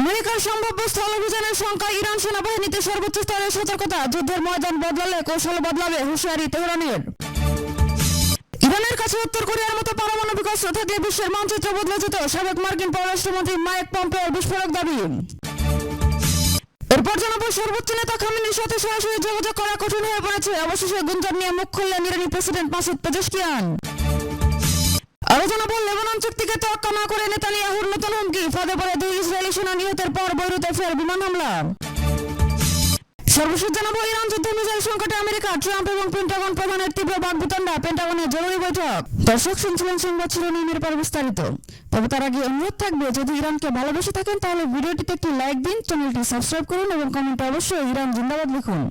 আমেরিকার সম্ভাব্য স্থল অভিযানের সংখ্যা ইরান সেনাবাহিনীতে সর্বোচ্চ স্তরের সতর্কতা, যুদ্ধের ময়দান বদলালে কৌশল বদলাবে, হুঁশিয়ারি তেহরানের। ইরানের কাছে উত্তর কোরিয়ার মতো পারমাণবিক অস্ত্র থাকলে বিশ্বের মানচিত্র বদলে যেত, সাবেক মার্কিন পররাষ্ট্রমন্ত্রী মাইক পম্পেওর বিস্ফোরক দাবি। এরপর জানাবো সর্বোচ্চ নেতা খামেনির সাথে সরাসরি যোগাযোগ করা কঠিন হয়ে পড়েছে, অবশেষে গুঞ্জন নিয়ে মুখ খুললেন ইরানি প্রেসিডেন্ট মাসুদ পেজেশকিয়ান। আরো জানাবো লেবানন চুক্তিকে তোয়াক্কা না করে নেতানিয়াহুর নতুন হুমকি, ফাঁদে পড়ে 2 ইসরায়েলি সেনা নিহতের পর বৈরুতে ফের বিমান হামলা। সর্বশেষ জানাবো ইরান যুদ্ধ মিসাইল সংকটে আমেরিকা, ট্রাম্প এবং পেন্টাগন প্রধানের তীব্র বাকবিতণ্ডা, পেন্টাগনের জরুরি বৈঠক। দর্শক শুনছিলেন সংবাদ শিরোনামের পর বিস্তারিত। তবে তার আগে অনুরোধ থাকবে, যদি ইরানকে ভালোবেসে থাকেন তাহলে ভিডিওটিতে একটি লাইক দিন, চ্যানেলটি সাবস্ক্রাইব করুন এবং কমেন্টে অবশ্যই ইরান জিন্দাবাদ লিখুন।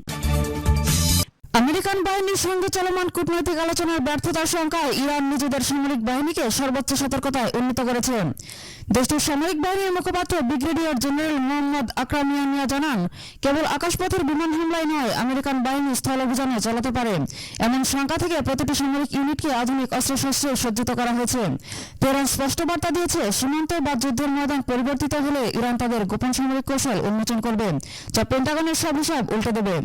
আমেরিকান বাহিনীর সঙ্গে চলমান কূটনৈতিক আলোচনার ব্যর্থতার শঙ্কায় ইরান নিজেদের সামরিক বাহিনীকে সর্বোচ্চ সতর্কতায় উন্নীত করেছে। দেশটির সামরিক বাহিনীর মুখপাত্র ব্রিগেডিয়ার জেনারেল মোহাম্মদ আকরামিয়ানিয়া জানান, কেবল আকাশপথের বিমান হামলায় নয়, আমেরিকান বাহিনী স্থল অভিযানে চালাতে পারে এমন শঙ্কা থেকে প্রতিটি সামরিক ইউনিটকে আধুনিক অস্ত্রশস্ত্রে সজ্জিত করা হয়েছে। তেহরান স্পষ্ট বার্তা দিয়েছে, সীমান্তে বা যুদ্ধের ময়দান পরিবর্তিত হলে ইরান তাদের গোপন সামরিক কৌশল উন্মোচন করবে, যা পেন্টাগনের সব হিসাব উল্টে দেবে।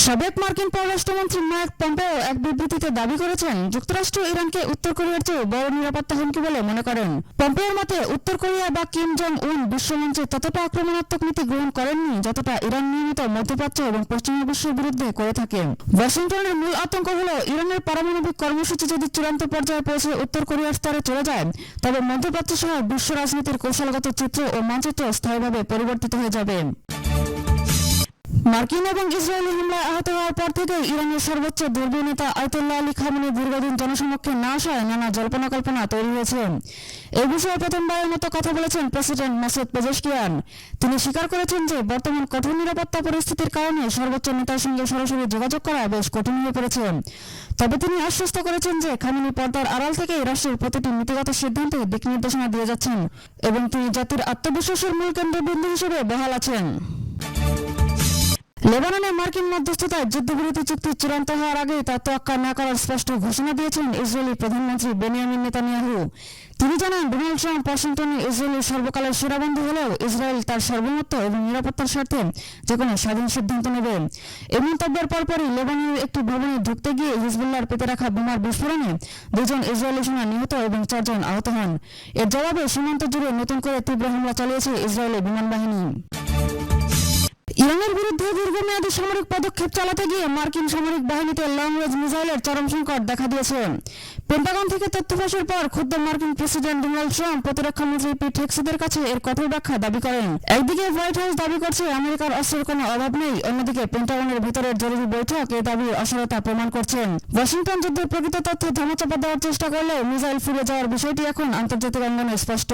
সাবেক মার্কিন পররাষ্ট্রমন্ত্রী মাইক পম্পেও এক বিবৃতিতে দাবি করেছেন, যুক্তরাষ্ট্র ইরানকে উত্তর কোরিয়ার চেয়ে বড় নিরাপত্তা হুমকি বলে মনে করেন। পম্পেওর মতে, উত্তর কোরিয়া বা কিম জং উন বিশ্বমঞ্চে ততটা আক্রমণাত্মক নীতি গ্রহণ করেননি যতটা ইরান নিয়মিত মধ্যপ্রাচ্য এবং পশ্চিমা বিশ্বের বিরুদ্ধে করে থাকে। ওয়াশিংটনের মূল আতঙ্ক হল, ইরানের পারমাণবিক কর্মসূচি যদি চূড়ান্ত পর্যায়ে পৌঁছে উত্তর কোরিয়ার স্তরে চলে যায়, তবে মধ্যপ্রাচ্য সহ বিশ্ব রাজনীতির কৌশলগত চিত্র ও মানচিত্র স্থায়ীভাবে পরিবর্তিত হয়ে যাবে। মার্কিন এবং ইসরায়েলি হামলায় আহত হওয়ার পর থেকে ইরানের সর্বোচ্চ ধর্মীয় নেতা আয়াতুল্লাহ আলী খামেনি দীর্ঘদিন জনসমক্ষে না আসায় নানা জল্পনা কল্পনা তৈরি হয়েছে। এই বিষয়ে প্রথমবারের মতো কথা বলেছেন প্রেসিডেন্ট মাসুদ পেজেশকিয়ান। তিনি স্বীকার করেছেন যে বর্তমান কঠোর নিরাপত্তা পরিস্থিতির কারণে সর্বোচ্চ নেতার সঙ্গে সরাসরি যোগাযোগ করা বেশ কঠিন হয়ে পড়েছে। তবে তিনি আশ্বস্ত করেছেন যে খামেনি পর্দার আড়াল থেকে রাষ্ট্রের প্রতিটি নীতিগত সিদ্ধান্তে দিক নির্দেশনা দিয়ে যাচ্ছেন এবং তিনি জাতির আত্মবিশ্বাসের মূল কেন্দ্রবিন্দু হিসেবে বহাল আছেন। লেবাননে মার্কিন মধ্যস্থতায় যুদ্ধবিরতি চুক্তি চূড়ান্ত হওয়ার আগে তা তোয়াক্কা না করার স্পষ্ট ঘোষণা দিয়েছেন ইসরায়েলি প্রধানমন্ত্রী বেনিয়ামিন নেতানিয়াহু। তিনি জানান, ডোনাল্ড ট্রাম্প ওয়াশিংটনে ইসরায়েলের সর্বকালের সেরা বন্ধু হলেও ইসরায়েল তার সার্বভৌমত্ব এবং নিরাপত্তার স্বার্থে যেকোনো স্বাধীন সিদ্ধান্ত নেবে। এই মন্তব্যের পরপরই লেবাননের একটি ভবনে ঢুকতে গিয়ে হিজবুল্লাহর পেতে রাখা বোমার বিস্ফোরণে 2 জন ইসরায়েলি সেনা নিহত এবং 4 জন আহত হন। এর জবাবে সীমান্ত জুড়ে নতুন করে তীব্র হামলা চালিয়েছে ইসরায়েলি বিমান বাহিনী। ইরানের বিরুদ্ধে দীর্ঘমেয়াদী সামরিক পদক্ষেপ চালাতে গিয়ে মার্কিন সামরিক বাহিনীতে লং রেঞ্জ মিসাইলের চরম সংকট দেখা দিয়েছে। পেন্টাগন থেকে তথ্য ফাঁসের পর খুদ্দ মার্কিন প্রেসিডেন্ট ডোনাল্ড ট্রাম্প প্রতিরক্ষামন্ত্রী পিট হেক্সিদের কাছে এর কঠোর ব্যাখ্যা দাবি করেন। একদিকে হোয়াইট হাউস দাবি করছে আমেরিকার অস্ত্রের কোনো অভাব নেই, অন্যদিকে পেন্টাগনের ভেতরের জরুরি বৈঠক এই দাবির অসারতা প্রমাণ করছেন। ওয়াশিংটন যুদ্ধের প্রকৃত তথ্য ধামাচাপা দেওয়ার চেষ্টা করলেও মিসাইল ফিরে যাওয়ার বিষয়টি এখন আন্তর্জাতিক অঙ্গনে স্পষ্ট।